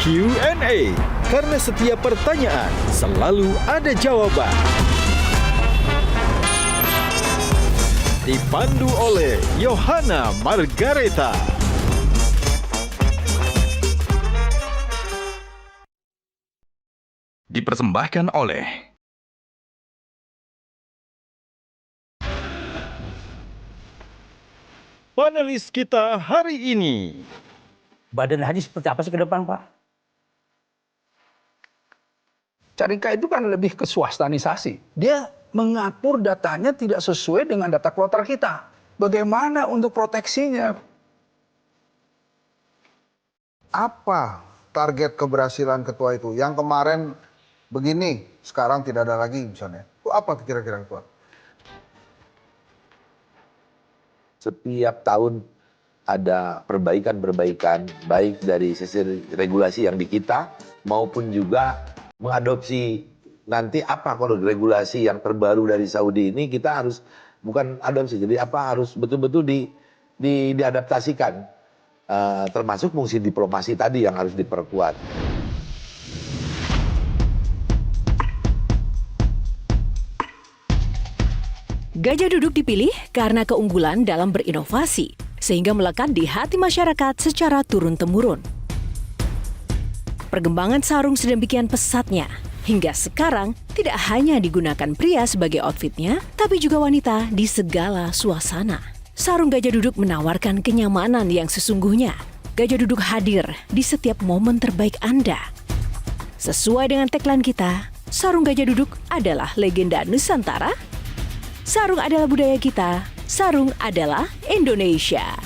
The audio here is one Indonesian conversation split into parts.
Q&A, karena setiap pertanyaan selalu ada jawaban. Dipandu oleh Yohana Margareta. Dipersembahkan oleh Panelis kita hari ini. Badan haji seperti apa sih ke depan, Pak? Carika itu kan lebih ke swastanisasi. Dia mengatur datanya tidak sesuai dengan data kloter kita. Bagaimana untuk proteksinya? Apa target keberhasilan ketua itu? Yang kemarin begini, sekarang tidak ada lagi misalnya. Itu apa kira-kira ketua? Setiap tahun ada perbaikan-perbaikan, baik dari sisi regulasi yang di kita, maupun juga mengadopsi nanti apa kalau regulasi yang terbaru dari Saudi ini kita harus, bukan adopsi, jadi apa harus betul-betul diadaptasikan, termasuk fungsi diplomasi tadi yang harus diperkuat. Gajah Duduk dipilih karena keunggulan dalam berinovasi, sehingga melekat di hati masyarakat secara turun-temurun. Perkembangan sarung sedemikian pesatnya, hingga sekarang tidak hanya digunakan pria sebagai outfitnya, tapi juga wanita di segala suasana. Sarung Gajah Duduk menawarkan kenyamanan yang sesungguhnya. Gajah Duduk hadir di setiap momen terbaik Anda. Sesuai dengan tagline kita, sarung Gajah Duduk adalah legenda Nusantara. Sarung adalah budaya kita, sarung adalah Indonesia.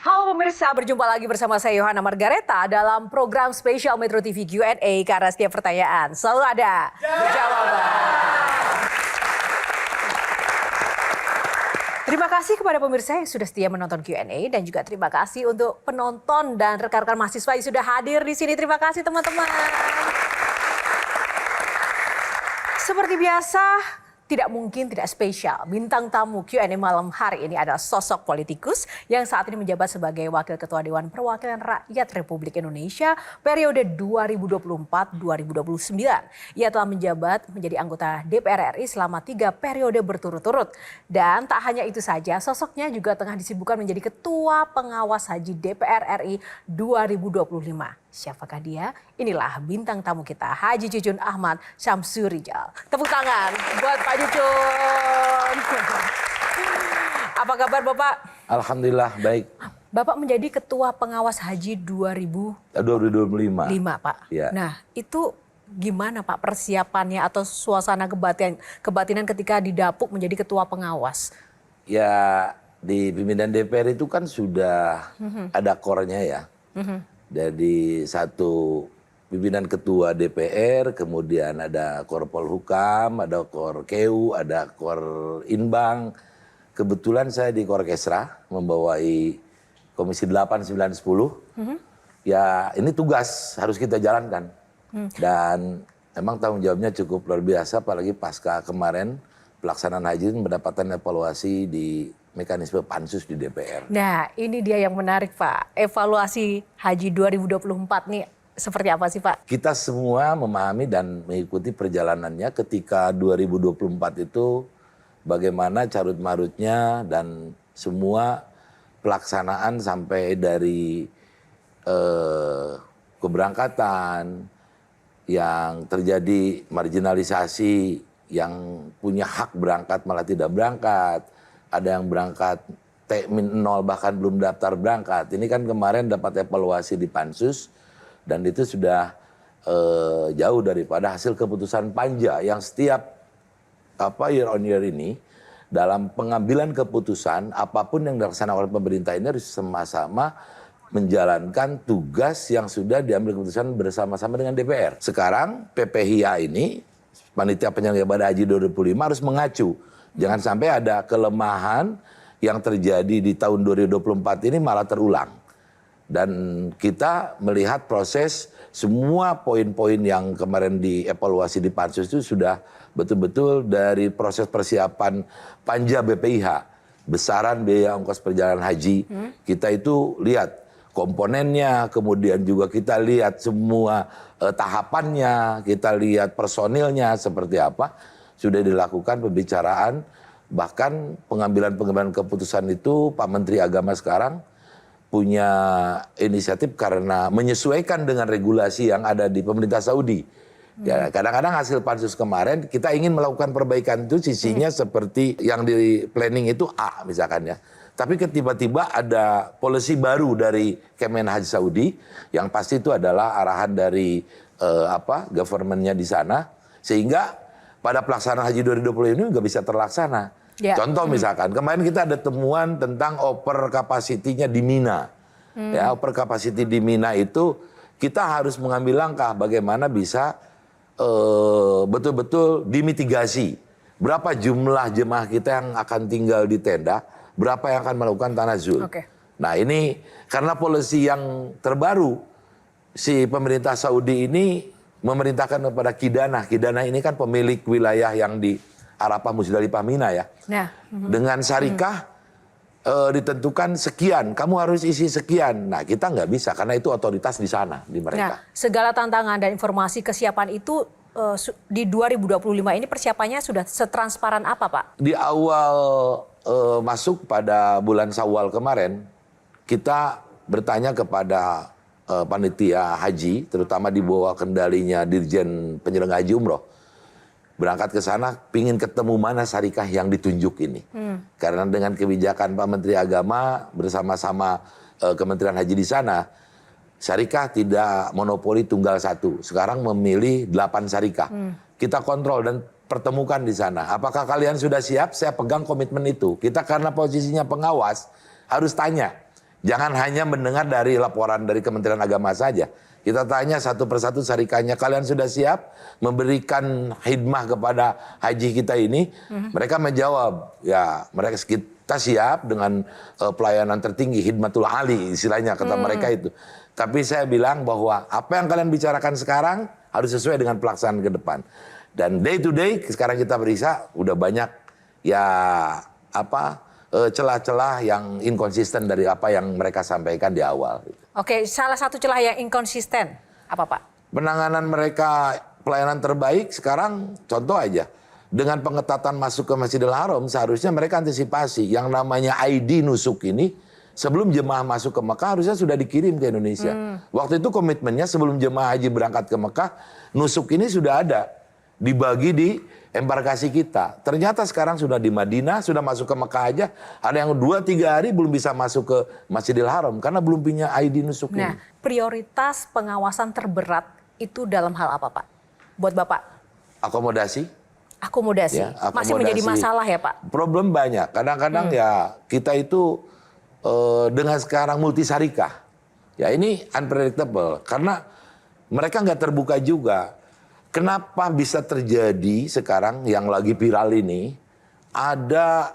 Halo pemirsa, berjumpa lagi bersama saya Yohana Margareta dalam program spesial Metro TV Q&A, karena setiap pertanyaan selalu ada jawaban. Terima kasih kepada pemirsa yang sudah setia menonton Q&A, dan juga terima kasih untuk penonton dan rekan-rekan mahasiswa yang sudah hadir di sini. Terima kasih teman-teman. Seperti biasa, tidak mungkin tidak spesial. Bintang tamu Q&A malam hari ini adalah sosok politikus yang saat ini menjabat sebagai Wakil Ketua Dewan Perwakilan Rakyat Republik Indonesia periode 2024-2029. Ia telah menjabat menjadi anggota DPR RI selama 3 periode berturut-turut. Dan tak hanya itu saja, sosoknya juga tengah disibukkan menjadi Ketua Pengawas Haji DPR RI 2025. Siapakah dia? Inilah bintang tamu kita, Haji Jujun Ahmad Syamsurijal. Tepuk tangan buat Pak Jujun. Apa kabar Bapak? Alhamdulillah baik. Bapak menjadi Ketua Pengawas Haji 2025, 2025. Pak. Ya. Nah, itu gimana Pak persiapannya atau suasana kebatinan ketika didapuk menjadi Ketua Pengawas? Ya, di pimpinan DPR itu kan sudah ada kornya ya. Jadi satu pimpinan ketua DPR, kemudian ada kor Polhukam, ada kor KEU, ada kor Inbang. Kebetulan saya di kor Kesra membawai Komisi 8, 9, 10. Ya ini tugas harus kita jalankan. Dan memang tanggung jawabnya cukup luar biasa, apalagi pasca kemarin pelaksanaan haji mendapatkan evaluasi di mekanisme pansus di DPR. Nah, ini dia yang menarik Pak. Evaluasi Haji 2024 nih seperti apa sih Pak? Kita semua memahami dan mengikuti perjalanannya ketika 2024 itu bagaimana carut-marutnya dan semua pelaksanaan sampai dari keberangkatan yang terjadi marginalisasi, yang punya hak berangkat malah tidak berangkat, ada yang berangkat T-0 bahkan belum daftar berangkat. Ini kan kemarin dapat evaluasi di Pansus dan itu sudah jauh daripada hasil keputusan Panja yang setiap year on year ini dalam pengambilan keputusan apapun yang dilaksanakan oleh pemerintah ini harus sama-sama menjalankan tugas yang sudah diambil keputusan bersama-sama dengan DPR. Sekarang PPHIA ini, Panitia Penyelenggara Ibadah Haji 2025 harus mengacu. Jangan sampai ada kelemahan yang terjadi di tahun 2024 ini malah terulang. Dan kita melihat proses semua poin-poin yang kemarin dievaluasi di Pansus itu sudah betul-betul dari proses persiapan panja BPIH, besaran biaya ongkos perjalanan haji, kita itu lihat komponennya, kemudian juga kita lihat semua tahapannya, kita lihat personilnya seperti apa, sudah dilakukan pembicaraan, bahkan pengambilan keputusan itu Pak Menteri Agama sekarang punya inisiatif karena menyesuaikan dengan regulasi yang ada di pemerintah Saudi. Ya, kadang-kadang hasil pansus kemarin kita ingin melakukan perbaikan itu sisinya seperti yang di planning itu A misalkan ya. Tapi tiba-tiba ada policy baru dari Kemen Haji Saudi yang pasti itu adalah arahan dari government-nya di sana sehingga pada pelaksanaan haji 2020 ini nggak bisa terlaksana. Ya. Contoh misalkan kemarin kita ada temuan tentang over capacity-nya di Mina. Ya, over capacity di Mina itu kita harus mengambil langkah bagaimana bisa betul-betul dimitigasi. Berapa jumlah jemaah kita yang akan tinggal di tenda, berapa yang akan melakukan tanazul. Nah ini karena polisi yang terbaru, si pemerintah Saudi ini memerintahkan kepada Kidanah. Kidanah ini kan pemilik wilayah yang di Arafah, Musdalifah, Mina ya. Dengan syarikah ditentukan sekian, kamu harus isi sekian. Nah kita nggak bisa karena itu otoritas di sana, di mereka. Nah, segala tantangan dan informasi kesiapan itu di 2025 ini persiapannya sudah setransparan apa Pak? Di awal masuk pada bulan Syawal kemarin, kita bertanya kepada panitia haji, terutama di bawah kendalinya Dirjen Penyelenggara Haji Umroh. Berangkat ke sana, pingin ketemu mana syarikah yang ditunjuk ini. Karena dengan kebijakan Pak Menteri Agama bersama-sama Kementerian Haji di sana, syarikah tidak monopoli tunggal satu. Sekarang memilih 8 syarikah. Kita kontrol dan pertemukan di sana. Apakah kalian sudah siap? Saya pegang komitmen itu. Kita karena posisinya pengawas harus tanya. Jangan hanya mendengar dari laporan dari Kementerian Agama saja. Kita tanya satu persatu syarikahnya, kalian sudah siap memberikan khidmah kepada haji kita ini? Mereka menjawab, ya mereka kita siap dengan pelayanan tertinggi, khidmatul ali istilahnya kata mereka itu. Tapi saya bilang bahwa apa yang kalian bicarakan sekarang harus sesuai dengan pelaksanaan ke depan. Dan day to day sekarang kita periksa udah banyak ya celah-celah yang inkonsisten dari apa yang mereka sampaikan di awal. Oke, salah satu celah yang inkonsisten apa Pak? Penanganan mereka pelayanan terbaik sekarang contoh aja. Dengan pengetatan masuk ke Masjidil Haram seharusnya mereka antisipasi yang namanya ID nusuk ini sebelum jemaah masuk ke Mekah harusnya sudah dikirim ke Indonesia. Waktu itu komitmennya sebelum jemaah haji berangkat ke Mekah, nusuk ini sudah ada. Dibagi di embarkasi kita. Ternyata sekarang sudah di Madinah, sudah masuk ke Mekah aja. Ada yang 2-3 hari belum bisa masuk ke Masjidil Haram karena belum punya ID nusuk ini. Nah, prioritas pengawasan terberat itu dalam hal apa Pak? Buat Bapak? Akomodasi. Akomodasi. Ya, masih menjadi masalah ya Pak? Problem banyak. Kadang-kadang ya kita itu dengan sekarang multi syarikah. Ya ini unpredictable. Karena mereka nggak terbuka juga. Kenapa bisa terjadi sekarang yang lagi viral ini, ada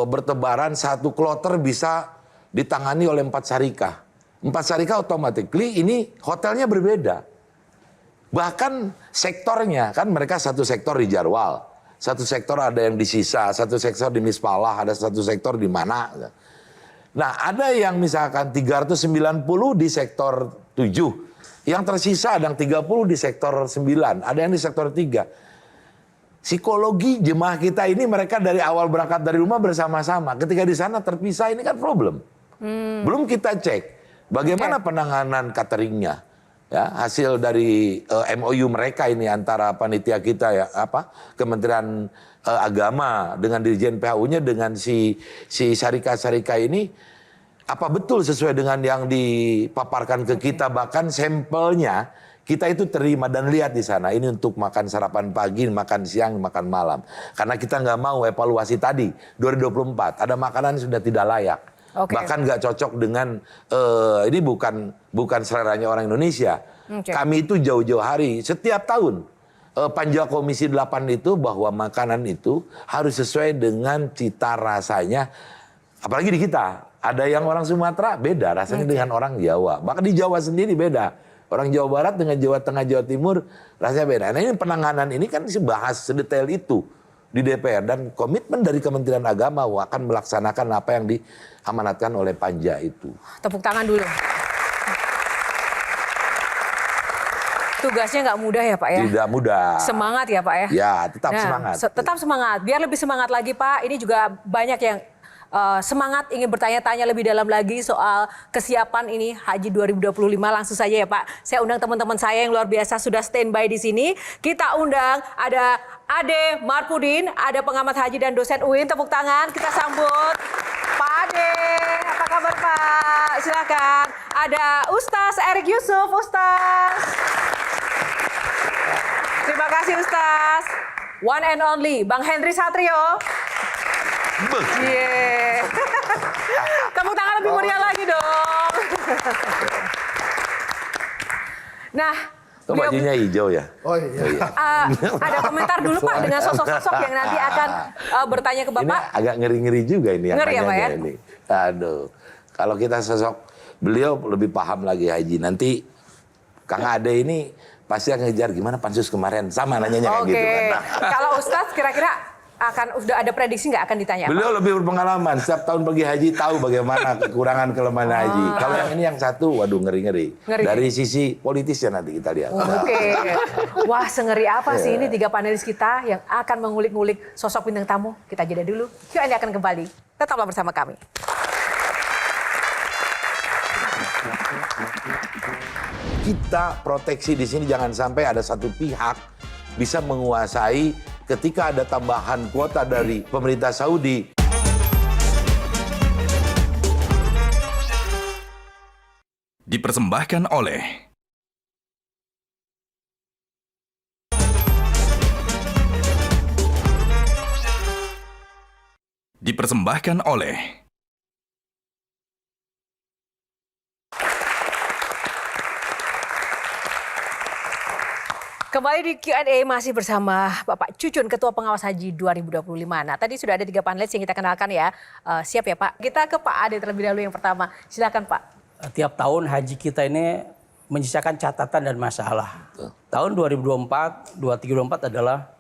bertebaran satu kloter bisa ditangani oleh 4 syarikah. 4 syarikah automatically ini hotelnya berbeda. Bahkan sektornya, kan mereka satu sektor di Jarwal, satu sektor ada yang di Sisa, satu sektor di Mispalah, ada satu sektor di mana. Nah ada yang misalkan 390 di sektor 7. Yang tersisa ada yang 30 di sektor 9, ada yang di sektor 3. Psikologi jemaah kita ini mereka dari awal berangkat dari rumah bersama-sama. Ketika di sana terpisah ini kan problem. Belum kita cek bagaimana penanganan cateringnya. Ya, hasil dari MOU mereka ini antara panitia kita ya Kementerian Agama dengan Dirjen PHU-nya dengan si syarikah-syarikah ini. Apa betul sesuai dengan yang dipaparkan ke kita, bahkan sampelnya kita itu terima dan lihat di sana. Ini untuk makan sarapan pagi, makan siang, makan malam. Karena kita nggak mau evaluasi tadi, 2024, ada makanan yang sudah tidak layak. Oke. Bahkan nggak cocok dengan ini bukan seleranya orang Indonesia. Oke. Kami itu jauh-jauh hari setiap tahun panja Komisi 8 itu bahwa makanan itu harus sesuai dengan cita rasanya. Apalagi di kita, ada yang orang Sumatera beda rasanya dengan orang Jawa. Bahkan di Jawa sendiri beda. Orang Jawa Barat dengan Jawa Tengah, Jawa Timur rasanya beda. Nah ini penanganan ini kan dibahas sedetail itu di DPR. Dan komitmen dari Kementerian Agama akan melaksanakan apa yang diamanatkan oleh panja itu. Tepuk tangan dulu. Tugasnya nggak mudah ya Pak ya? Tidak mudah. Semangat ya Pak ya? Ya, tetap semangat. Tetap semangat. Biar lebih semangat lagi Pak, ini juga banyak yang semangat ingin bertanya-tanya lebih dalam lagi soal kesiapan ini Haji 2025. Langsung saja ya Pak. Saya undang teman-teman saya yang luar biasa sudah standby di sini. Kita undang ada Ade Marpudin, ada pengamat haji dan dosen UIN. Tepuk tangan, kita sambut Pak Ade. Apa kabar Pak? Silakan. Ada Ustaz Erik Yusuf, Ustaz. Terima kasih Ustaz. One and only, Bang Henry Satrio. Yeah. Tepuk tangan lebih meriah lagi dong. Nah, Bajunya hijau ya? Oh iya. ada komentar dulu Pak dengan sosok-sosok yang nanti akan bertanya ke Bapak. Ini agak ngeri-ngeri juga ini yang Ngeri ya, Pak, ya? ini. Aduh, kalau kita sosok beliau lebih paham lagi haji. Nanti Kang Ade ini pasti akan ngejar gimana pansus kemarin. Sama nanyanya kayak gitu kan. Nah, Kalau Ustadz kira-kira sudah ada prediksi nggak akan ditanya? beliau lebih berpengalaman. Setiap tahun pergi haji tahu bagaimana kekurangan kelemahan haji. Kalau yang ini yang satu, waduh ngeri-ngeri. Dari sisi politisnya nanti kita lihat. Oke. Wah, sengeri apa sih ini 3 panelis kita yang akan mengulik-ngulik sosok bintang tamu. Kita jeda dulu. Q&A akan kembali. Tetaplah bersama kami. Kita proteksi di sini jangan sampai ada satu pihak bisa menguasai ketika ada tambahan kuota dari pemerintah Saudi. Dipersembahkan oleh Kembali di Q&A masih bersama Bapak Cucun, Ketua Pengawas Haji 2025. Nah, tadi sudah ada 3 panelis yang kita kenalkan ya. Siap ya Pak? Kita ke Pak Ade terlebih dahulu yang pertama. Silakan Pak. Tiap tahun haji kita ini menyisakan catatan dan masalah. Tahun 2024, 2024 adalah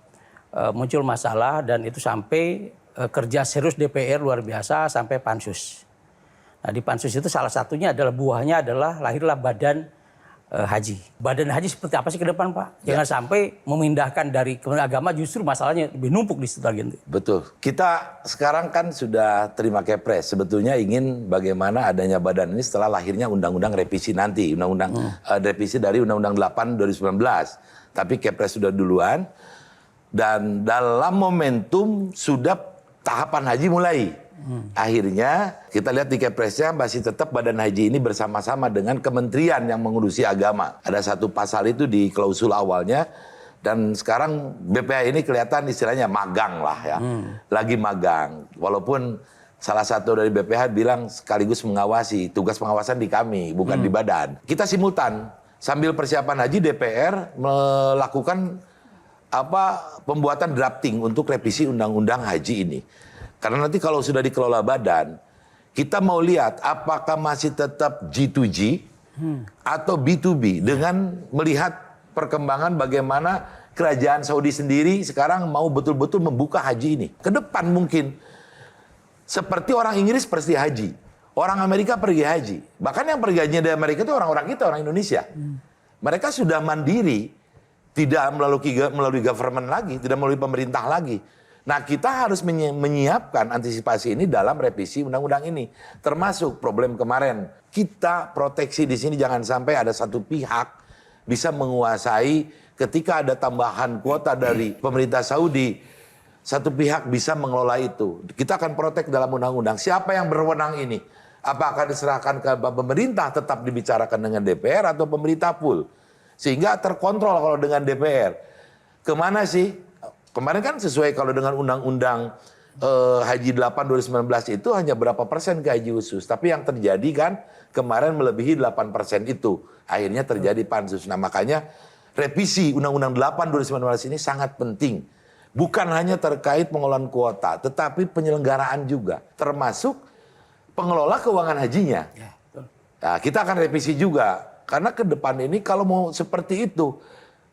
muncul masalah dan itu sampai kerja serius DPR luar biasa sampai pansus. Nah di pansus itu salah satunya adalah buahnya adalah lahirlah badan haji. Badan haji seperti apa sih ke depan Pak? Jangan sampai memindahkan dari Kementerian Agama justru masalahnya lebih numpuk di situ lagi. Betul. Kita sekarang kan sudah terima kepres. Sebetulnya ingin bagaimana adanya badan ini setelah lahirnya undang-undang revisi nanti. Undang-undang revisi dari Undang-Undang 8 2019. Tapi kepres sudah duluan. Dan dalam momentum sudah tahapan haji mulai. Akhirnya kita lihat di kepresnya masih tetap badan haji ini bersama-sama dengan kementerian yang mengurusi agama. Ada satu pasal itu di klausul awalnya dan sekarang BPH ini kelihatan istilahnya magang lah ya. Lagi magang. Walaupun salah satu dari BPH bilang sekaligus mengawasi, tugas pengawasan di kami bukan di badan. Kita simultan sambil persiapan haji DPR melakukan pembuatan drafting untuk revisi undang-undang haji ini. Karena nanti kalau sudah dikelola badan, kita mau lihat apakah masih tetap G2G atau B2B dengan melihat perkembangan bagaimana kerajaan Saudi sendiri sekarang mau betul-betul membuka haji ini. Ke depan mungkin seperti orang Inggris pergi haji, orang Amerika pergi haji. Bahkan yang pergi haji dari Amerika itu orang-orang kita, orang Indonesia. Mereka sudah mandiri, tidak melalui government lagi, tidak melalui pemerintah lagi. Nah kita harus menyiapkan antisipasi ini dalam revisi undang-undang ini. Termasuk problem kemarin. Kita proteksi di sini jangan sampai ada satu pihak bisa menguasai ketika ada tambahan kuota dari pemerintah Saudi. Satu pihak bisa mengelola itu. Kita akan protek dalam undang-undang. Siapa yang berwenang ini? Apakah diserahkan ke pemerintah tetap dibicarakan dengan DPR atau pemerintah full? Sehingga terkontrol kalau dengan DPR. Kemana sih? Kemarin kan sesuai kalau dengan undang-undang Haji 8 2019 itu hanya berapa persen ke haji khusus. Tapi yang terjadi kan kemarin melebihi 8% itu. Akhirnya terjadi pansus. Nah makanya revisi Undang-Undang 8 2019 ini sangat penting. Bukan hanya terkait pengelolaan kuota, tetapi penyelenggaraan juga. Termasuk pengelola keuangan hajinya. Nah, kita akan revisi juga. Karena ke depan ini kalau mau seperti itu,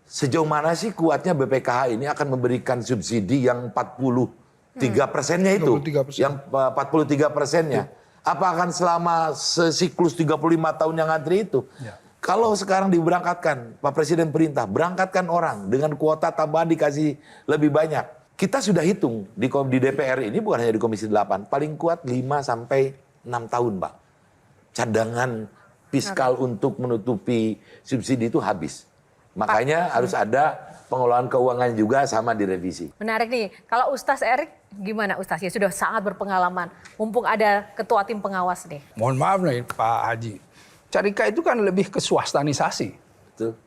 sejauh mana sih kuatnya BPKH ini akan memberikan subsidi yang 43%-nya itu? 23%. Yang 43%-nya. Apa akan selama siklus 35 tahun yang antri itu? Ya. Kalau sekarang diberangkatkan, Pak Presiden perintah, berangkatkan orang dengan kuota tambahan dikasih lebih banyak. Kita sudah hitung di DPR ini, bukan hanya di Komisi 8, paling kuat 5-6 tahun, Pak. Cadangan fiskal untuk menutupi subsidi itu habis. Makanya harus ada pengelolaan keuangan juga sama direvisi. Menarik nih, kalau Ustaz Erik gimana Ustaz? Ya sudah sangat berpengalaman, mumpung ada ketua tim pengawas nih. Mohon maaf nih Pak Haji. Carika itu kan lebih ke swastanisasi. Betul.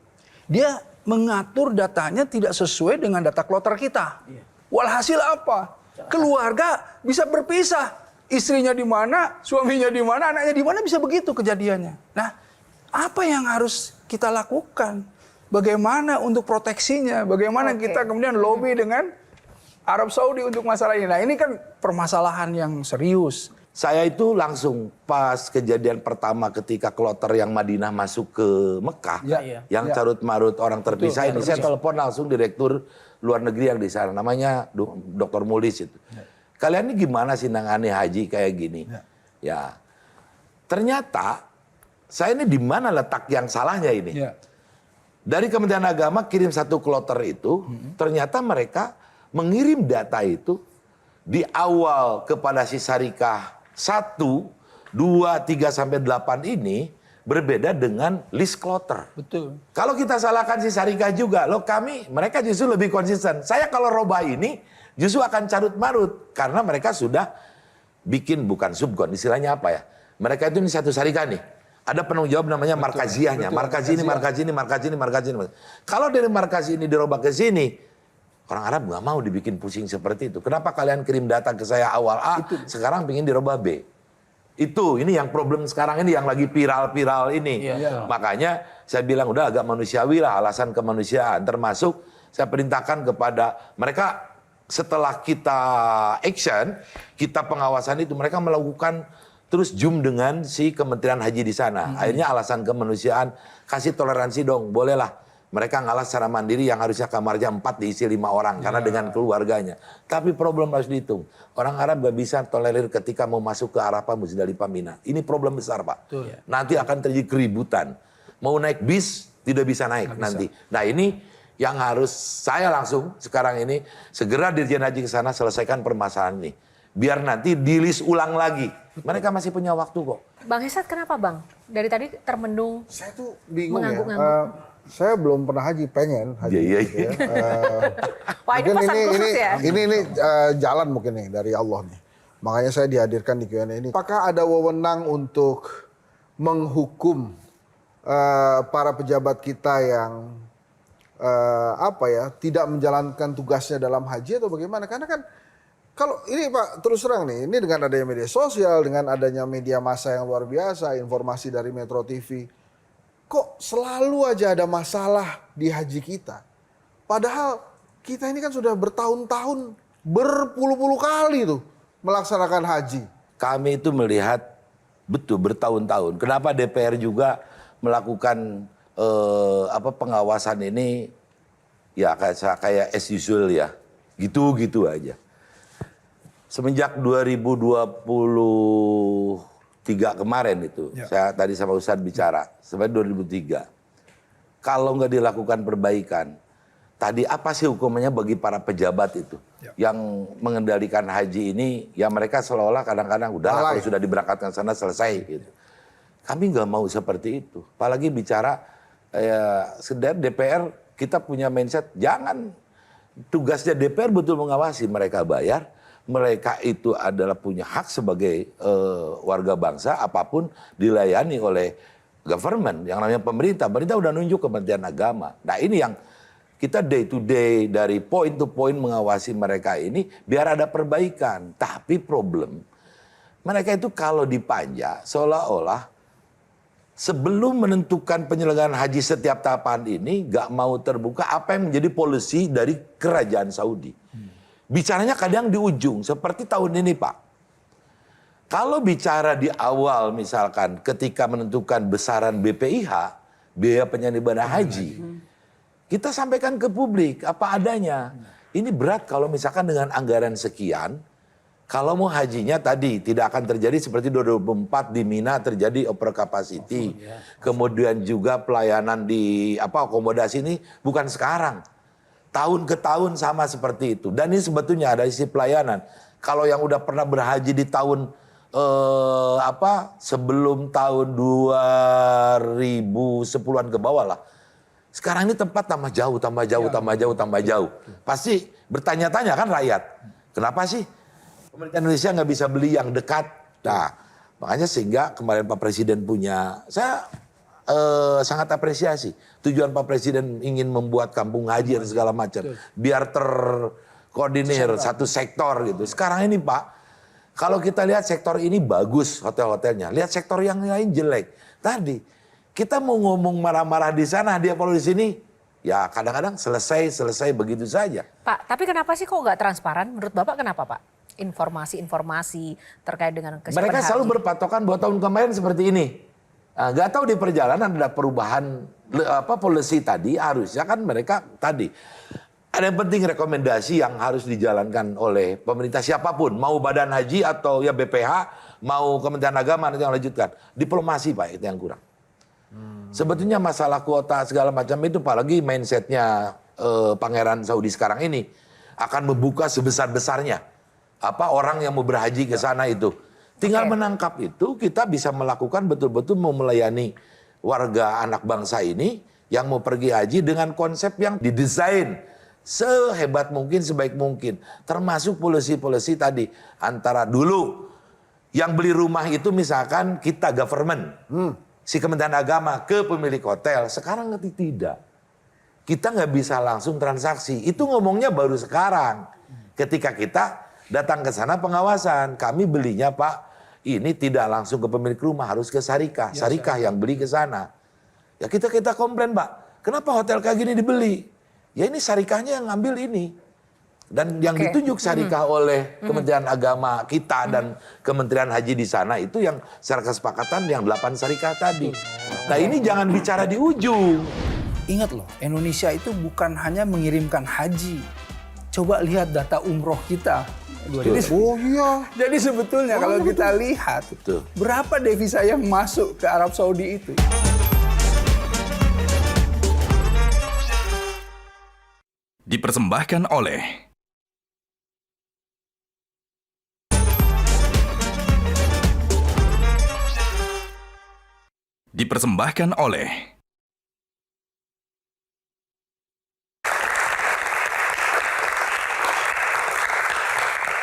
Dia mengatur datanya tidak sesuai dengan data kloter kita. Walhasil apa? Keluarga bisa berpisah. Istrinya di mana, suaminya di mana, anaknya di mana, bisa begitu kejadiannya. Nah, apa yang harus kita lakukan? Bagaimana untuk proteksinya? Bagaimana kita kemudian lobby dengan Arab Saudi untuk masalah ini? Nah, ini kan permasalahan yang serius. Saya itu langsung pas kejadian pertama ketika kloter yang Madinah masuk ke Mekah, yang carut-marut orang terpisah ini, saya telepon langsung direktur luar negeri yang di sana, namanya Dr. Mulis itu. Kalian ini gimana sih nangani haji kayak gini? Ya, ternyata saya ini di mana letak yang salahnya ini? Dari Kementerian Agama kirim satu kloter itu, ternyata mereka mengirim data itu di awal kepada si Syarikah 1, 2, 3, sampai 8 ini berbeda dengan list kloter. Betul. Kalau kita salahkan si Syarikah juga, mereka justru lebih konsisten. Saya kalau robah ini justru akan carut-marut karena mereka sudah bikin bukan subkon, istilahnya apa ya? Mereka itu ini satu Syarikah nih. Ada penanggung jawab namanya markaziahnya. Markazi ini. Kalau dari markazi ini dirobah ke sini, orang Arab nggak mau dibikin pusing seperti itu. Kenapa kalian kirim data ke saya awal A, sekarang pengen dirobah B? Ini yang problem sekarang ini yang lagi viral-viral ini. Makanya saya bilang udah agak manusiawi lah, alasan kemanusiaan. Termasuk saya perintahkan kepada mereka setelah kita action, kita pengawasan itu, mereka melakukan terus zoom dengan si Kementerian Haji di sana. Akhirnya alasan kemanusiaan, kasih toleransi dong, bolehlah. Mereka ngalah secara mandiri yang harusnya kamarnya 4 diisi 5 orang karena dengan keluarganya. Tapi problem harus dihitung. Orang Arab gak bisa tolerir ketika mau masuk ke Arafah, Muzdalifah, Mina. Ini problem besar, Pak. Nanti akan terjadi keributan. Mau naik bis tidak bisa naik nanti. Nah ini yang harus saya langsung sekarang ini segera Dirjen Haji ke sana selesaikan permasalahan ini. Biar nanti di list ulang lagi. Mereka masih punya waktu kok. Bang Hesat kenapa Bang? Dari tadi termenung. Saya tuh bingung ya. Mengangguk-ngangguk. Saya belum pernah haji, pengen haji. Iya. Gitu ya. Wah ini pesan khusus ya? Ini jalan mungkin nih dari Allah nih. Makanya saya dihadirkan di Q&A ini. Apakah ada wewenang untuk menghukum para pejabat kita yang tidak menjalankan tugasnya dalam haji atau bagaimana? Karena kan kalau ini Pak terus terang nih, ini dengan adanya media sosial, dengan adanya media massa yang luar biasa, informasi dari Metro TV, kok selalu aja ada masalah di haji kita. Padahal kita ini kan sudah bertahun-tahun, berpuluh-puluh kali tuh melaksanakan haji. Kami itu melihat betul bertahun-tahun. Kenapa DPR juga melakukan pengawasan ini ya kayak as usual ya. Gitu-gitu aja. Semenjak 2023 kemarin itu, saya tadi sama Ustadz bicara, sampai 2003. Kalau nggak dilakukan perbaikan, tadi apa sih hukumannya bagi para pejabat itu? Yang mengendalikan haji ini, ya mereka seolah-olah kadang-kadang udah kalau sudah diberangkatkan sana selesai gitu. Kami nggak mau seperti itu. Apalagi bicara DPR, kita punya mindset, jangan tugasnya DPR betul mengawasi, mereka bayar. Mereka itu adalah punya hak sebagai warga bangsa, apapun dilayani oleh government, yang namanya pemerintah. Pemerintah udah nunjuk Kementerian Agama. Nah ini yang kita day to day dari point to point mengawasi mereka ini biar ada perbaikan. Tapi problem mereka itu kalau dipanja seolah-olah sebelum menentukan penyelenggaraan haji setiap tahapan ini gak mau terbuka apa yang menjadi policy dari kerajaan Saudi. Bicaranya kadang di ujung seperti tahun ini Pak. Kalau bicara di awal misalkan ketika menentukan besaran BPIH, biaya penyelenggaraan ibadah haji, kita sampaikan ke publik apa adanya. Ini berat kalau misalkan dengan anggaran sekian, kalau mau hajinya tadi tidak akan terjadi seperti 2024 di Mina terjadi over capacity. Kemudian juga pelayanan di akomodasi ini bukan sekarang. Tahun ke tahun sama seperti itu. Dan ini sebetulnya ada isi pelayanan. Kalau yang udah pernah berhaji di tahun sebelum tahun 2010-an ke bawah lah. Sekarang ini tempat tambah jauh. Pasti bertanya-tanya kan rakyat. Kenapa sih pemerintah Indonesia nggak bisa beli yang dekat? Nah, makanya sehingga kemarin Pak Presiden punya, saya sangat apresiasi. Tujuan Pak Presiden ingin membuat kampung haji dan segala macam. Biar terkoordinir satu sektor gitu. Sekarang ini Pak, kalau kita lihat sektor ini bagus hotel-hotelnya. Lihat sektor yang lain jelek. Tadi kita mau ngomong marah-marah di sana, dia kalau di sini, ya kadang-kadang selesai begitu saja. Pak, tapi kenapa sih kok nggak transparan? Menurut Bapak kenapa Pak? Informasi-informasi terkait dengan kesiapan Mereka selalu haji. berpatokan bahwa tahun kemarin seperti ini. Nah, nggak tahu di perjalanan ada perubahan policy tadi, harusnya kan mereka tadi. Ada yang penting rekomendasi yang harus dijalankan oleh pemerintah siapapun. Mau Badan Haji atau ya BPH, mau Kementerian Agama nanti yang lanjutkan. Diplomasi Pak, itu yang kurang. Sebetulnya masalah kuota segala macam itu apalagi mindsetnya Pangeran Saudi sekarang ini akan membuka sebesar-besarnya orang yang mau berhaji ke sana itu. Tinggal menangkap itu kita bisa melakukan betul-betul mau melayani warga anak bangsa ini yang mau pergi haji dengan konsep yang didesain sehebat mungkin, sebaik mungkin. Termasuk polisi-polisi tadi antara dulu yang beli rumah itu misalkan kita government. Si Kementerian Agama ke pemilik hotel, sekarang tidak. Kita nggak bisa langsung transaksi. Itu ngomongnya baru sekarang. Ketika kita datang ke sana pengawasan, kami belinya Pak, ini tidak langsung ke pemilik rumah, harus ke Syarikah. Syarikah yang beli ke sana. Ya kita komplain Pak, kenapa hotel kayak gini dibeli? Ya ini Syarikahnya yang ngambil ini. Dan yang ditunjuk Syarikah oleh Kementerian Agama kita dan Kementerian Haji di sana itu yang secara kesepakatan yang 8 Syarikah tadi. Nah ini jangan bicara di ujung. Ingat loh, Indonesia itu bukan hanya mengirimkan haji. Coba lihat data umroh kita. Jadi sebetulnya kalau kita lihat berapa devisa yang masuk ke Arab Saudi itu. Dipersembahkan oleh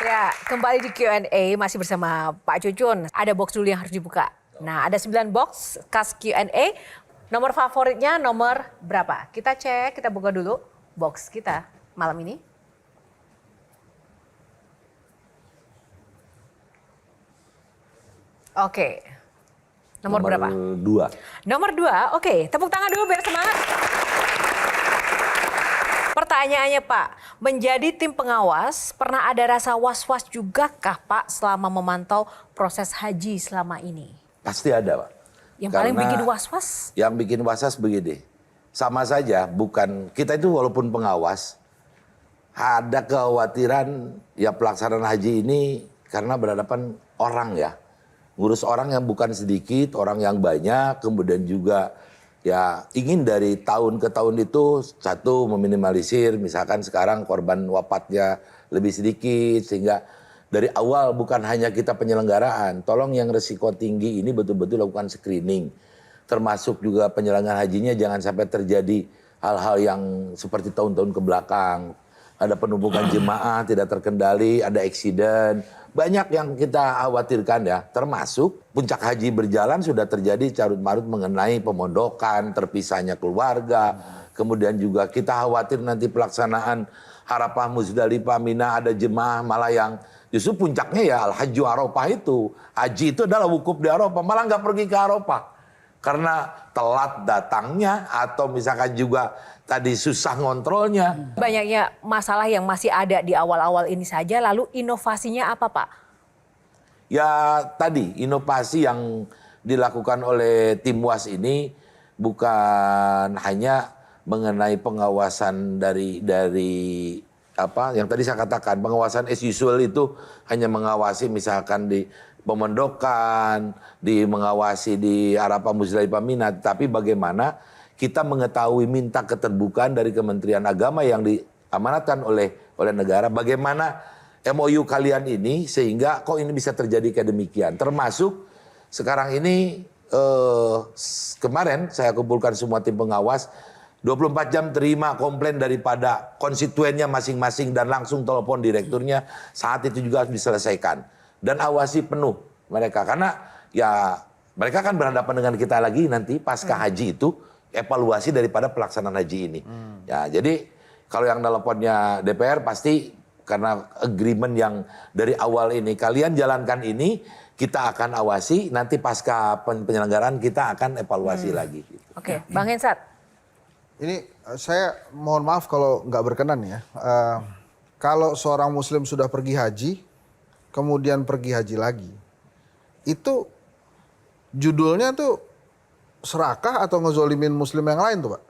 Ya, kembali di Q&A masih bersama Pak Cucun. Ada box dulu yang harus dibuka. Nah, ada 9 box khas Q&A. Nomor favoritnya nomor berapa? Kita cek, kita buka dulu box kita malam ini. Oke. Nomor berapa? 2. Nomor 2, oke. Tepuk tangan dulu biar semangat. Pertanyaannya Pak, menjadi tim pengawas pernah ada rasa was-was juga kah Pak selama memantau proses haji selama ini? Pasti ada Pak. Yang paling bikin was-was? Yang bikin was-was begini, sama saja bukan, kita itu walaupun pengawas, ada kekhawatiran ya pelaksanaan haji ini karena berhadapan orang ya. Ngurus orang yang bukan sedikit, orang yang banyak, kemudian juga ya ingin dari tahun ke tahun itu satu meminimalisir, misalkan sekarang korban wafatnya lebih sedikit sehingga dari awal bukan hanya kita penyelenggaraan, tolong yang resiko tinggi ini betul-betul lakukan screening. Termasuk juga penyelenggaraan hajinya jangan sampai terjadi hal-hal yang seperti tahun-tahun ke belakang. Ada penumpukan jemaah tidak terkendali, ada eksiden, banyak yang kita khawatirkan ya, termasuk puncak haji berjalan sudah terjadi carut-marut mengenai pemondokan, terpisahnya keluarga. Kemudian juga kita khawatir nanti pelaksanaan Arafah, Muzdalifah, Mina ada jemaah malah yang justru puncaknya ya Al-Hajju Arafah itu. Haji itu adalah wukuf di Arafah, malah nggak pergi ke Arafah. Karena telat datangnya atau misalkan juga tadi susah ngontrolnya. Banyaknya masalah yang masih ada di awal-awal ini saja, lalu inovasinya apa Pak? Ya tadi inovasi yang dilakukan oleh tim WAS ini bukan hanya mengenai pengawasan dari apa yang tadi saya katakan, pengawasan as usual itu hanya mengawasi misalkan di pemondokan, mengawasi di Arafah, Muzdalifah, Mina, tapi bagaimana kita mengetahui minta keterbukaan dari Kementerian Agama yang diamanatkan oleh negara, bagaimana MOU kalian ini sehingga kok ini bisa terjadi kayak demikian. Termasuk sekarang ini kemarin saya kumpulkan semua tim pengawas, 24 jam terima komplain daripada konstituennya masing-masing dan langsung telepon direkturnya, saat itu juga harus diselesaikan. Dan awasi penuh mereka, karena ya mereka kan berhadapan dengan kita lagi nanti pasca haji itu, evaluasi daripada pelaksanaan haji ini. Ya, jadi kalau yang teleponnya DPR pasti karena agreement yang dari awal ini kalian jalankan ini, kita akan awasi, nanti pasca penyelenggaraan kita akan evaluasi lagi. Oke, Bang Hensat. Ini saya mohon maaf kalau nggak berkenan ya. Kalau seorang muslim sudah pergi haji, kemudian pergi haji lagi, itu judulnya tuh serakah atau ngezolimin muslim yang lain tuh Pak?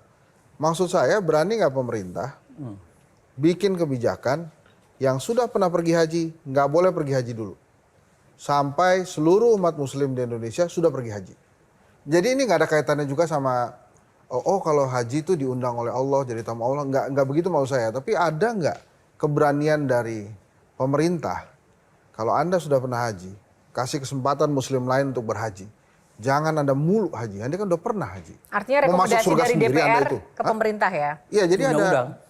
Maksud saya berani nggak pemerintah bikin kebijakan yang sudah pernah pergi haji, nggak boleh pergi haji dulu. Sampai seluruh umat muslim di Indonesia sudah pergi haji. Jadi ini nggak ada kaitannya juga sama, kalau haji itu diundang oleh Allah, jadi tamu Allah. Nggak begitu mau saya. Tapi ada nggak keberanian dari pemerintah, kalau Anda sudah pernah haji, kasih kesempatan muslim lain untuk berhaji. Jangan Anda mulu haji, Anda kan udah pernah haji. Artinya rekomendasi dari DPR ke pemerintah ya? Iya, jadi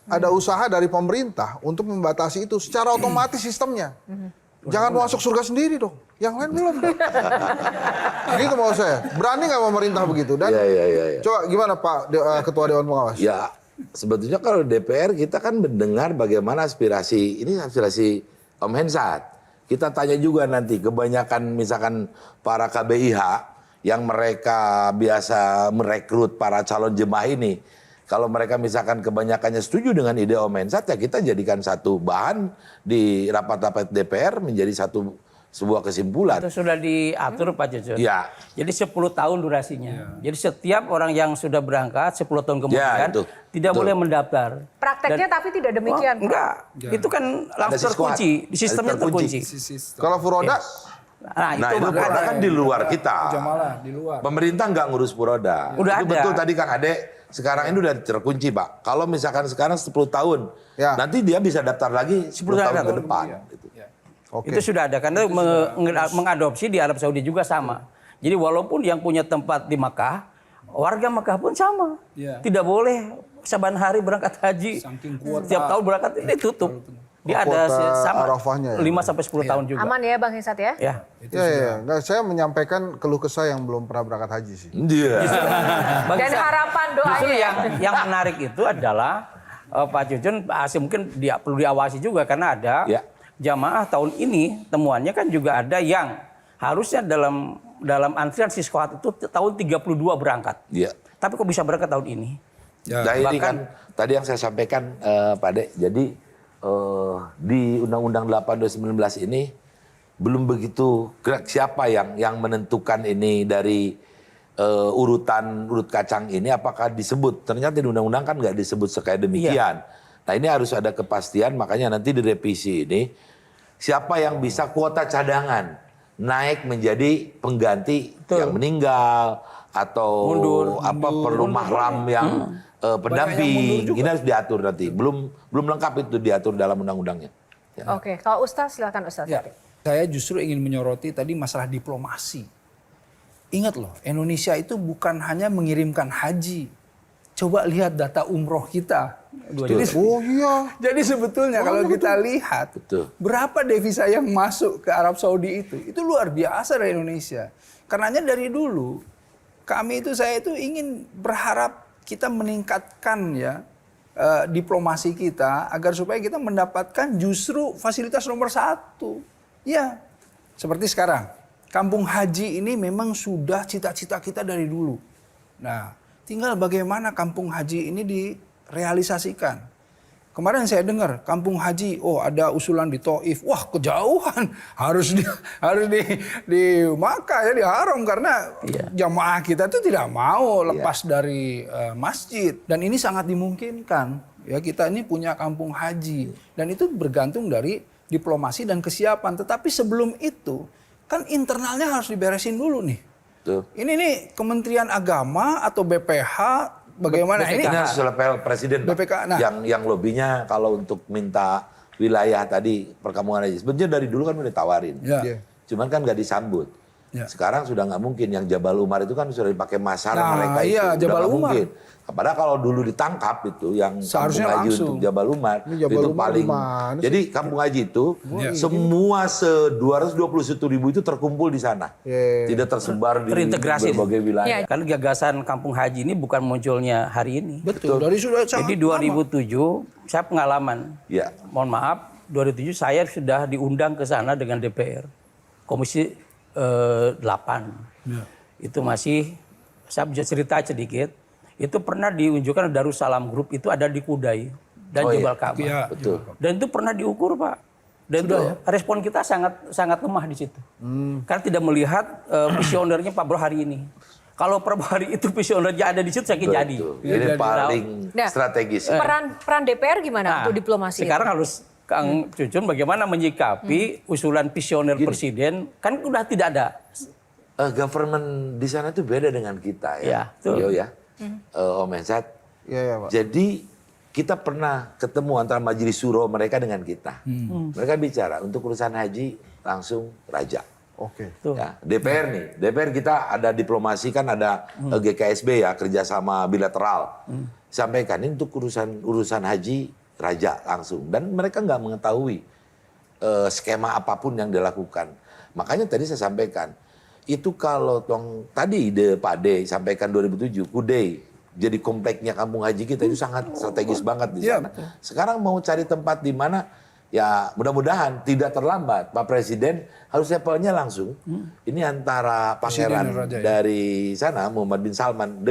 ada usaha dari pemerintah untuk membatasi itu secara otomatis sistemnya. Jangan masuk surga sendiri dong, yang lain belum. Gitu mau saya. Berani nggak pemerintah begitu? Dan coba gimana Pak Ketua Dewan Pengawas? Ya, sebetulnya kalau DPR kita kan mendengar bagaimana aspirasi Om Hensat. Kita tanya juga nanti kebanyakan misalkan para KBIH yang mereka biasa merekrut para calon jemaah ini. Kalau mereka misalkan kebanyakannya setuju dengan ide Om Hensat, ya kita jadikan satu bahan di rapat-rapat DPR menjadi sebuah kesimpulan. Itu sudah diatur Pak Cucun. Ya. Jadi 10 tahun durasinya. Jadi setiap orang yang sudah berangkat 10 tahun kemudian tidak boleh mendaftar. Prakteknya tapi tidak demikian. Enggak. Itu kan langsung terkunci. Di sistemnya terkunci. Kalau Furoda? Nah, itu Furoda kan di luar kita. Jamalah di luar. Pemerintah nggak ngurus Furoda. Udah itu ada. betul tadi Kang Ade. Sekarang ini udah terkunci Pak. Kalau misalkan sekarang 10 tahun, nanti dia bisa daftar lagi 10 tahun ke depan. Gitu. Itu sudah ada karena mengadopsi di Arab Saudi juga sama. Jadi walaupun yang punya tempat di Makkah, warga Makkah pun sama. Tidak boleh saban hari berangkat haji. Setiap tahun berangkat ini tutup. Dia ada sama Arafahnya, 5 sampai 10 tahun juga. Aman ya Bang Hensat ya? Ya. Iya. Nggak, saya menyampaikan keluh kesah yang belum pernah berangkat haji sih. Iya. Dan harapan Justru doanya. yang menarik itu adalah Pak Cucun mungkin perlu diawasi juga karena ada jamaah tahun ini temuannya kan juga ada yang harusnya dalam antrian Siskohat itu tahun 32 berangkat. Iya. Tapi kok bisa berangkat tahun ini? Nah ini kan tadi yang saya sampaikan Pak Dek, jadi di Undang-Undang 8 2019 ini belum begitu siapa yang menentukan ini dari urut kacang ini apakah disebut. Ternyata di undang-undang kan nggak disebut sekaya demikian. Nah ini harus ada kepastian, makanya nanti di revisi ini siapa yang bisa kuota cadangan naik menjadi pengganti yang meninggal atau perlu mahram yang pendamping. Ini harus diatur nanti. Belum lengkap itu diatur dalam undang-undangnya. Ya. Oke, kalau Ustaz silakan Ustaz. Ya, saya justru ingin menyoroti tadi masalah diplomasi. Ingat loh, Indonesia itu bukan hanya mengirimkan haji. Coba lihat data umroh kita. Oh iya. Jadi sebetulnya kalau kita lihat Betul. berapa devisa yang masuk ke Arab Saudi itu luar biasa dari Indonesia. Karenanya dari dulu saya itu ingin berharap kita meningkatkan ya diplomasi kita agar supaya kita mendapatkan justru fasilitas nomor 1. Ya, seperti sekarang. Kampung Haji ini memang sudah cita-cita kita dari dulu. Nah, tinggal bagaimana Kampung Haji ini direalisasikan. Kemarin saya dengar Kampung Haji, ada usulan di Taif. Wah, kejauhan. Harus di Makkah ya, di Haram karena jamaah kita itu tidak mau lepas dari masjid, dan ini sangat dimungkinkan. Ya, kita ini punya Kampung Haji dan itu bergantung dari diplomasi dan kesiapan. Tetapi sebelum itu kan internalnya harus diberesin dulu nih. Tuh. Ini nih Kementerian Agama atau BPH bagaimana ini? Ini harus level presiden, Pak. BPK, nah. Yang lobbynya kalau untuk minta wilayah tadi perkampungan aja. Sebenarnya dari dulu kan udah ditawarin. Ya. Cuman kan nggak disambut. Ya. Sekarang sudah nggak mungkin. Yang Jabal Umar itu kan sudah dipakai masalah mereka itu. Iya, Udah Jabal nggak Umar. mungkin. Padahal kalau dulu ditangkap itu yang Seharusnya Kampung Haji langsung. untuk Jabal Umar Ini Jabal itu Umar paling. gimana sih? Jadi Kampung Haji itu semua 221.000 itu terkumpul di sana. Yeah. Tidak tersebar di Terintegrasi. berbagai wilayah. Ya, kan gagasan Kampung Haji ini bukan munculnya hari ini. Betul. Dari sudah sangat Jadi 2007 saya pengalaman. Ya. Mohon maaf, 2007 saya sudah diundang ke sana dengan DPR. Komisi 8. Itu masih, saya bisa cerita sedikit. Itu pernah diunjukkan Darussalam Group itu ada di Kudai dan Jabal Ka'bah. Iya. Betul. Dan itu pernah diukur, Pak. Dan itu respon kita sangat lemah di situ. Karena tidak melihat visionernya Pak Bro hari ini. Kalau Prabowo hari itu visionernya ada di situ, saya kira jadi. Betul. Ini paling Nah, strategis. Peran DPR gimana untuk diplomasi? Sekarang harus Kang Cucun bagaimana menyikapi usulan visioner presiden, kan udah tidak ada. Government di sana itu beda dengan kita ya. Ya, betul. Yo ya. Om Ensat. Iya, Pak. Jadi kita pernah ketemu antara Majelis Syuro mereka dengan kita. Mereka bicara untuk urusan haji langsung raja. Oke. Ya, DPR nih, DPR kita ada diplomasi kan ada GKSB ya, kerjasama bilateral. Sampaikan ini untuk urusan haji raja langsung, dan mereka nggak mengetahui skema apapun yang dilakukan. Makanya tadi saya sampaikan itu kalau tadi Pak D sampaikan 2007 Kudai jadi kompleknya Kampung Haji kita itu sangat strategis banget di sana. Sekarang mau cari tempat di mana ya mudah-mudahan tidak terlambat. Pak Presiden harus levelnya langsung. Ini antara pangeran dari sana Muhammad bin Salman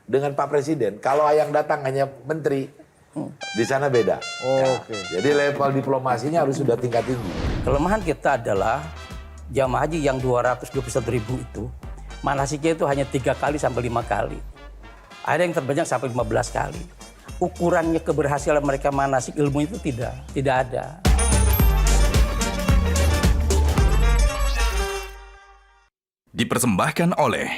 dengan Pak Presiden. Kalau yang datang hanya menteri, di sana beda. Oke. Jadi level diplomasinya harus sudah tingkat tinggi. Kelemahan kita adalah jamaah haji yang 221.000 itu manasiknya itu hanya 3 kali sampai 5 kali. Ada yang terbanyak sampai 15 kali. Ukurannya keberhasilan mereka manasik ilmu itu tidak ada. Dipersembahkan oleh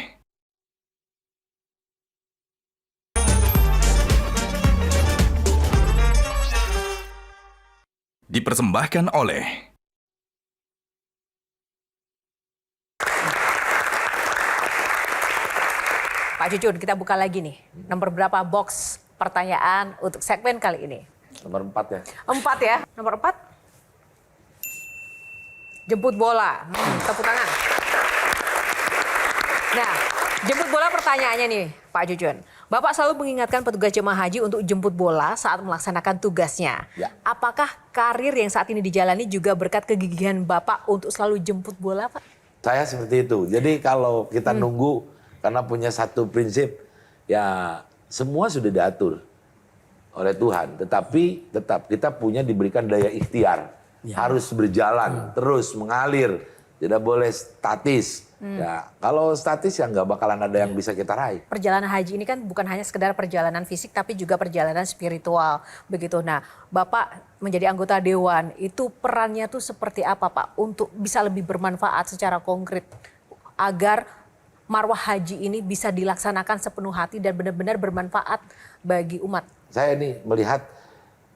Pak Cucun, kita buka lagi nih. Nomor berapa box pertanyaan untuk segmen kali ini? Nomor 4 ya. 4 ya. Nomor 4. Jemput bola. Tepuk tangan. Nah, jemput bola pertanyaannya nih, Pak Cucun. Bapak selalu mengingatkan petugas jemaah haji untuk jemput bola saat melaksanakan tugasnya. Ya. Apakah karir yang saat ini dijalani juga berkat kegigihan Bapak untuk selalu jemput bola, Pak? Saya seperti itu. Jadi kalau kita nunggu karena punya satu prinsip, ya semua sudah diatur oleh Tuhan. Tetapi tetap kita diberikan daya ikhtiar. Harus berjalan, terus mengalir. Tidak boleh statis. Ya, kalau statis ya nggak bakalan ada yang bisa kita raih. Perjalanan haji ini kan bukan hanya sekedar perjalanan fisik tapi juga perjalanan spiritual begitu. Nah, Bapak menjadi anggota dewan itu perannya tuh seperti apa, Pak, untuk bisa lebih bermanfaat secara konkret agar marwah haji ini bisa dilaksanakan sepenuh hati dan benar-benar bermanfaat bagi umat? Saya ini melihat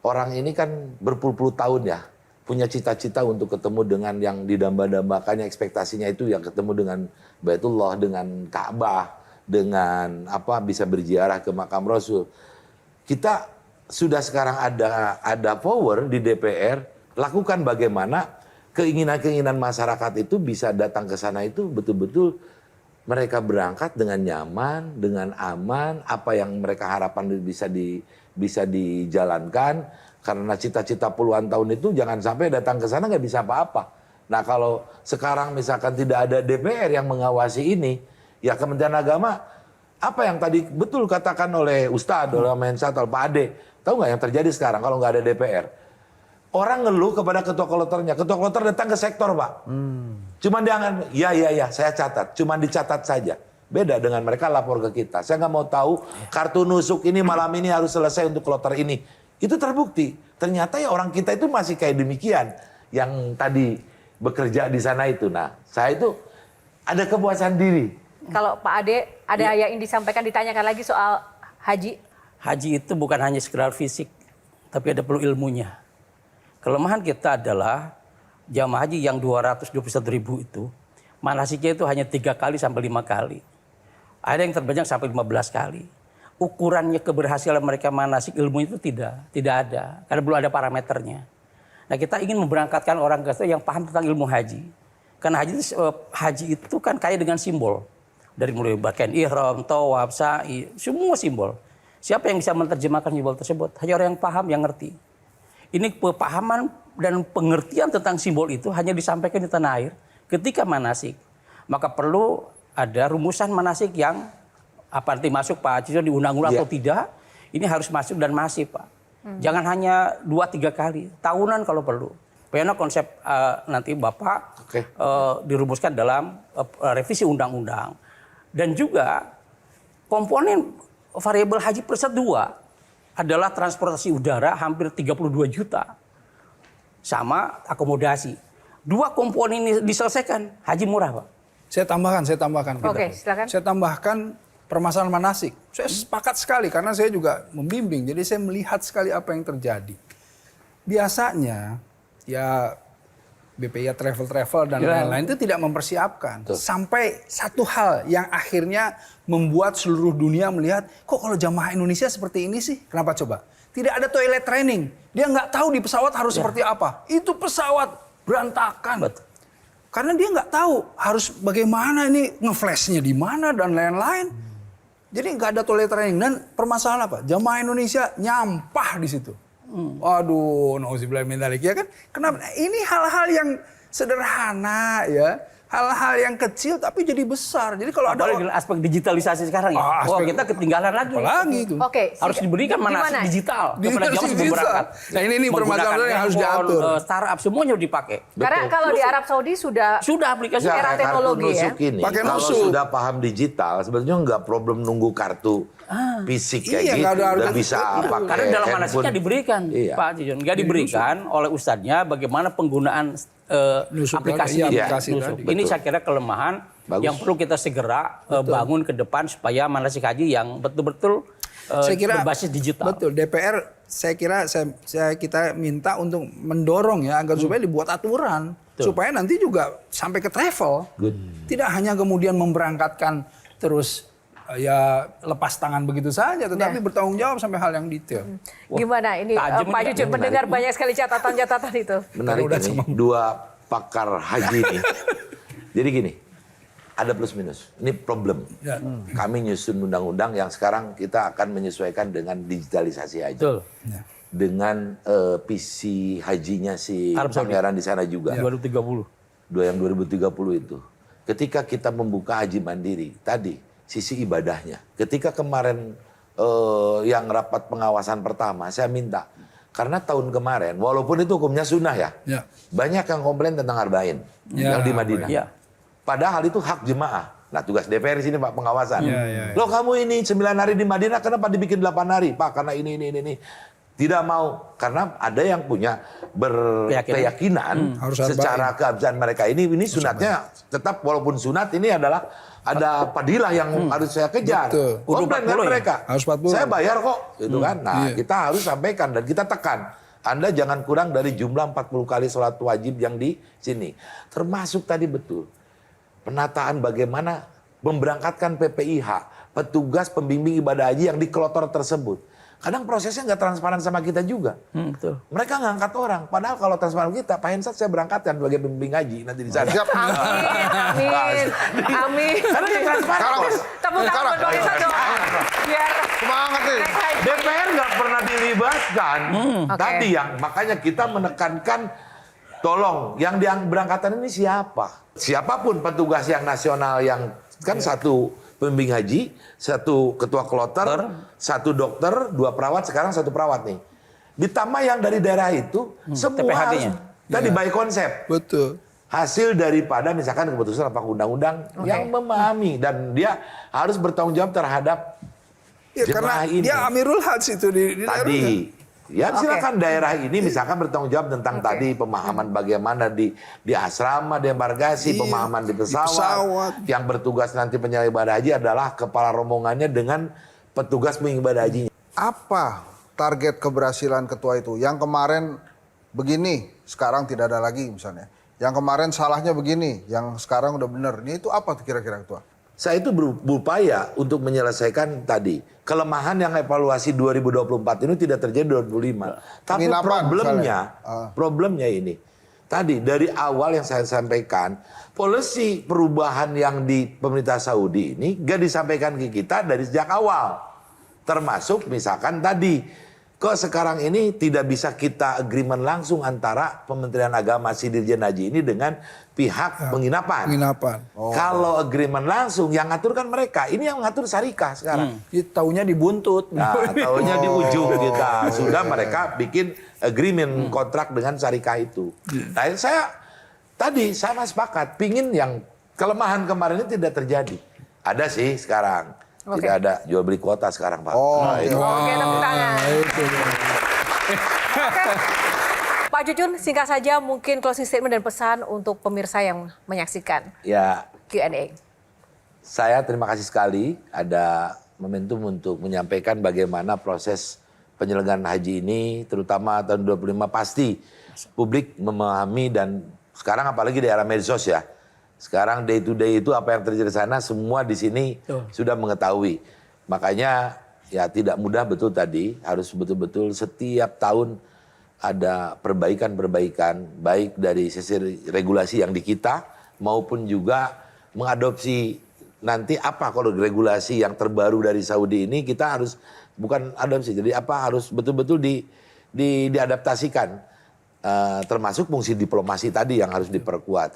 orang ini kan berpuluh-puluh tahun ya punya cita-cita untuk ketemu dengan yang didamba-dambakannya, ekspektasinya itu yang ketemu dengan Baitullah, dengan Ka'bah, dengan bisa berziarah ke makam Rasul. Kita sudah sekarang ada power di DPR, lakukan bagaimana keinginan-keinginan masyarakat itu bisa datang ke sana itu betul-betul mereka berangkat dengan nyaman, dengan aman, apa yang mereka harapkan bisa dijalankan, karena cita-cita puluhan tahun itu jangan sampai datang ke sana nggak bisa apa-apa. Nah kalau sekarang misalkan tidak ada DPR yang mengawasi ini, ya Kementerian Agama, apa yang tadi betul katakan oleh Ustadz, oleh Mensat, oleh Pak Ade, tahu nggak yang terjadi sekarang kalau nggak ada DPR? Orang ngeluh kepada ketua kloternya, ketua kloter datang ke sektor Pak. Cuman dia ya saya catat, cuman dicatat saja. Beda dengan mereka lapor ke kita. Saya nggak mau tahu kartu nusuk ini malam ini harus selesai untuk kloter ini. Itu terbukti. Ternyata ya orang kita itu masih kayak demikian. Yang tadi bekerja di sana itu. Nah, saya itu ada kepuasan diri. Kalau Pak Ade ada yang disampaikan, ditanyakan lagi soal haji. Haji itu bukan hanya sekedar fisik, tapi ada perlu ilmunya. Kelemahan kita adalah jamaah haji yang 221.000 itu, manasiknya itu hanya 3 kali sampai 5 kali. Ada yang terbanyak sampai 15 kali. Ukurannya keberhasilan mereka manasik ilmu itu tidak ada, karena belum ada parameternya. Nah kita ingin memberangkatkan orang ke sana yang paham tentang ilmu haji. Karena haji itu kan kaya dengan simbol. Dari mulai pakaian ihram, tawaf, sa'i, semua simbol. Siapa yang bisa menerjemahkan simbol tersebut? Hanya orang yang paham, yang ngerti. Ini pemahaman dan pengertian tentang simbol itu hanya disampaikan di tanah air ketika manasik. Maka perlu ada rumusan manasik yang apa nanti masuk Pak Ciso di undang-undang atau tidak. Ini harus masuk dan masif Pak. Jangan hanya 2-3 kali, tahunan kalau perlu. Karena konsep nanti Bapak dirumuskan dalam revisi undang-undang. Dan juga komponen variabel haji plus 2 adalah transportasi udara hampir 32 juta. Sama akomodasi. 2 komponen ini diselesaikan, haji murah Pak. Saya tambahkan. Oke, silakan. Saya tambahkan permasalahan manasik. Saya sepakat sekali karena saya juga membimbing. Jadi saya melihat sekali apa yang terjadi. Biasanya ya BPI travel dan lain-lain itu tidak mempersiapkan. Sampai satu hal yang akhirnya membuat seluruh dunia melihat, kok kalau jamaah Indonesia seperti ini sih? Kenapa coba? Tidak ada toilet training. Dia nggak tahu di pesawat harus seperti apa. Itu pesawat berantakan. Betul. Karena dia nggak tahu harus bagaimana ini ngeflashnya di mana dan lain-lain. Jadi nggak ada toilet training. Dan permasalahan apa? Jamaah Indonesia nyampah di situ. Waduh, nauzubillah min dzalik ya kan? Kenapa? Ini hal-hal yang sederhana ya, hal-hal yang kecil tapi jadi besar. Jadi kalau ada apalagi aspek digitalisasi sekarang ya, kita ketinggalan lagi. Apalagi itu. Oke, Harus diberikan manasik digital kepada jamaah sebelum berangkat. Nah ini permasalahan yang harus diatur. Startup semuanya dipakai. Karena kalau di Arab Saudi sudah aplikasi era teknologi ya. Ini, pakai kalau nusuk. sudah paham digital, sebetulnya nggak problem nunggu kartu fisik kayak gitu. Udah bisa pakai Karena dalam handphone. manasiknya diberikan, Pak Cijon. Nggak diberikan oleh ustadznya bagaimana penggunaan aplikasi. Tadi. Ini saya kira kelemahan yang perlu kita segera bangun ke depan supaya manasik haji yang betul-betul saya kira berbasis digital. Betul, DPR saya kira kita minta untuk mendorong ya agar supaya dibuat aturan. Supaya nanti juga sampai ke travel. Tidak hanya kemudian memberangkatkan terus ya lepas tangan begitu saja, tetapi bertanggung jawab sampai hal yang detail. Gimana ini Pak Jujun mendengar banyak sekali catatan-catatan itu. Menarik ini, 2 pakar haji ini. Jadi gini, ada plus minus. Ini problem. Kami nyusun undang-undang yang sekarang kita akan menyesuaikan dengan digitalisasi haji. Betul. Dengan visi hajinya si pangeran di sana juga. 2030. Yang 2030 itu. Ketika kita membuka haji mandiri, tadi sisi ibadahnya. Ketika kemarin yang rapat pengawasan pertama, saya minta. Karena tahun kemarin, walaupun itu hukumnya sunnah ya. Banyak yang komplain tentang arba'in. Yang di Madinah. Padahal itu hak jemaah. Nah tugas DPR di sini Pak pengawasan. Loh kamu ini 9 hari di Madinah, kenapa dibikin 8 hari? Pak karena ini. Tidak mau. Karena ada yang punya berkeyakinan secara keabsahan mereka. Ini sunatnya tetap walaupun sunat ini adalah ada padilah yang harus saya kejar. Komplain kan mereka. Saya bayar kok. Gitu kan. Nah kita harus sampaikan dan kita tekan. Anda jangan kurang dari jumlah 40 kali sholat wajib yang di sini. Termasuk tadi betul. Penataan bagaimana memberangkatkan PPIH. Petugas pembimbing ibadah haji yang di kloter tersebut. kadang prosesnya nggak transparan sama kita juga. Betul. Mereka ngangkat orang, padahal kalau transparan kita, Pak Hensat saya berangkatkan sebagai pembimbing haji nanti di sana. Siap. Amin. Amin. Karena dia transparan. Sekarang, Mas. Tepuk tangan buat Pak Hensat dong. Biar Semangat nih. naik haji. DPR nggak pernah dilibatkan. Oke. Tadi yang makanya kita menekankan, tolong yang berangkatan ini siapa? Siapapun petugas yang nasional yang kan satu pembimbing haji, satu ketua kloter, satu dokter, 2 perawat, sekarang 1 perawat nih. Ditambah yang dari daerah itu, semua TPHD-nya. harus tadi by konsep. Betul. Hasil daripada misalkan keputusan apa undang-undang yang memahami dan dia harus bertanggung jawab terhadap Ya, karena jemaah ini. dia Amirul Hajj itu di daerahnya. Tadi ya silakan daerah ini misalkan bertanggung jawab tentang tadi pemahaman bagaimana di asrama, di embarkasi, pemahaman di pesawat. Yang bertugas nanti penyelenggara ibadah haji adalah kepala rombongannya dengan petugas pengibadah hajinya. Apa target keberhasilan ketua itu? Yang kemarin begini, sekarang tidak ada lagi misalnya. Yang kemarin salahnya begini, yang sekarang udah benar. Ini itu apa tuh kira-kira ketua? Saya itu berupaya untuk menyelesaikan tadi kelemahan yang evaluasi 2024 ini tidak terjadi 2025. Tapi Penginapan, problemnya ini. Tadi dari awal yang saya sampaikan, polisi perubahan yang di pemerintah Saudi ini gak disampaikan ke kita dari sejak awal. Termasuk misalkan tadi, kok sekarang ini tidak bisa kita agreement langsung antara Kementerian Agama si Dirjen Haji ini dengan pihak penginapan. Kalau agreement langsung yang ngatur kan mereka. Ini yang ngatur syarikah sekarang. Taunya dibuntut. Nah, taunya di ujung kita. Sudah mereka bikin agreement kontrak dengan syarikah itu. Nah, saya tadi sama sepakat. Pingin yang kelemahan kemarin ini tidak terjadi. Ada sih sekarang. Oke. Tidak ada jual beli kuota sekarang, Pak. Oh, itu. Oke, tepuk tangan. Oke. Pak Cucun, singkat saja mungkin closing statement dan pesan untuk pemirsa yang menyaksikan Ya, Q&A. saya terima kasih sekali ada momentum untuk menyampaikan bagaimana proses penyelenggaraan haji ini, terutama tahun 2025 pasti publik memahami dan sekarang apalagi di era medsos ya. Sekarang day to day itu apa yang terjadi di sana semua di sini sudah mengetahui. Makanya ya tidak mudah betul tadi, harus betul-betul setiap tahun ada perbaikan-perbaikan baik dari sisi regulasi yang di kita maupun juga mengadopsi nanti apa kalau regulasi yang terbaru dari Saudi ini kita harus bukan adopsi jadi apa harus betul-betul diadaptasikan termasuk fungsi diplomasi tadi yang harus diperkuat.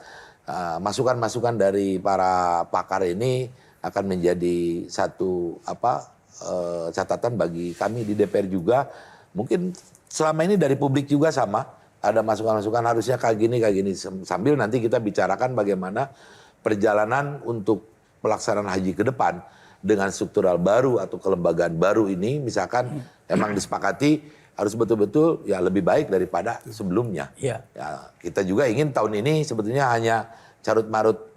Masukan-masukan dari para pakar ini akan menjadi satu catatan bagi kami di DPR juga. Mungkin selama ini dari publik juga sama, ada masukan-masukan harusnya kayak gini. Sambil nanti kita bicarakan bagaimana perjalanan untuk pelaksanaan haji ke depan dengan struktural baru atau kelembagaan baru ini, misalkan emang disepakati harus betul-betul ya lebih baik daripada sebelumnya. Iya. Ya, kita juga ingin tahun ini sebetulnya hanya carut-marut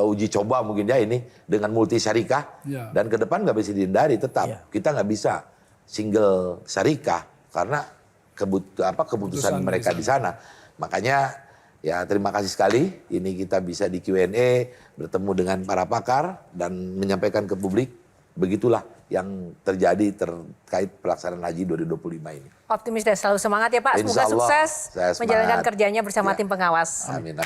uji coba mungkin ya ini dengan multi syarikah dan ke depan nggak bisa dihindari tetap kita nggak bisa single syarikah karena keputusan mereka di sana. Makanya ya terima kasih sekali ini kita bisa di Q&A bertemu dengan para pakar dan menyampaikan ke publik begitulah yang terjadi terkait pelaksanaan haji 2025 ini. Optimis dan selalu semangat ya Pak. Semoga Insya Allah, sukses saya semangat. menjalankan kerjanya bersama Ya. tim pengawas. Amin.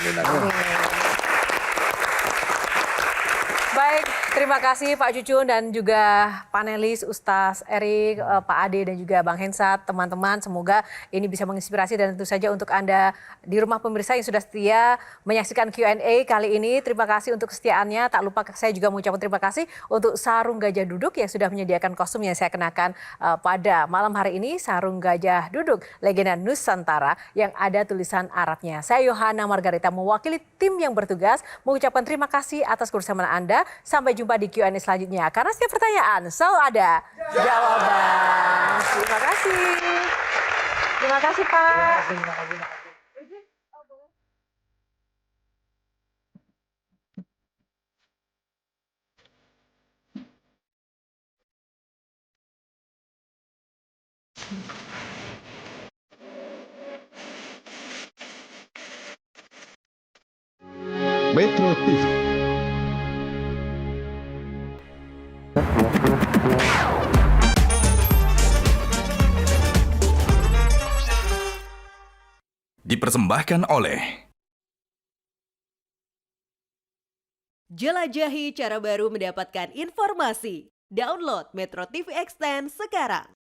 Baik, terima kasih Pak Cucun dan juga panelis Ustaz Erik, Pak Ade dan juga Bang Hensat, teman-teman. Semoga ini bisa menginspirasi dan tentu saja untuk Anda di rumah pemirsa yang sudah setia menyaksikan Q&A kali ini. Terima kasih untuk kesetiaannya. Tak lupa saya juga mengucapkan terima kasih untuk Sarung Gajah Duduk yang sudah menyediakan kostum yang saya kenakan pada malam hari ini. Sarung Gajah Duduk, legenda Nusantara yang ada tulisan Arabnya. Saya Yohana Margarita mewakili tim yang bertugas mengucapkan terima kasih atas kebersamaan Anda. Sampai jumpa di Q&A selanjutnya. Karena setiap pertanyaan selalu ada jawaban. Terima kasih. Terima kasih Pak. Metro TV. dipersembahkan oleh Jelajahi cara baru mendapatkan informasi. Download Metro TV Extend sekarang.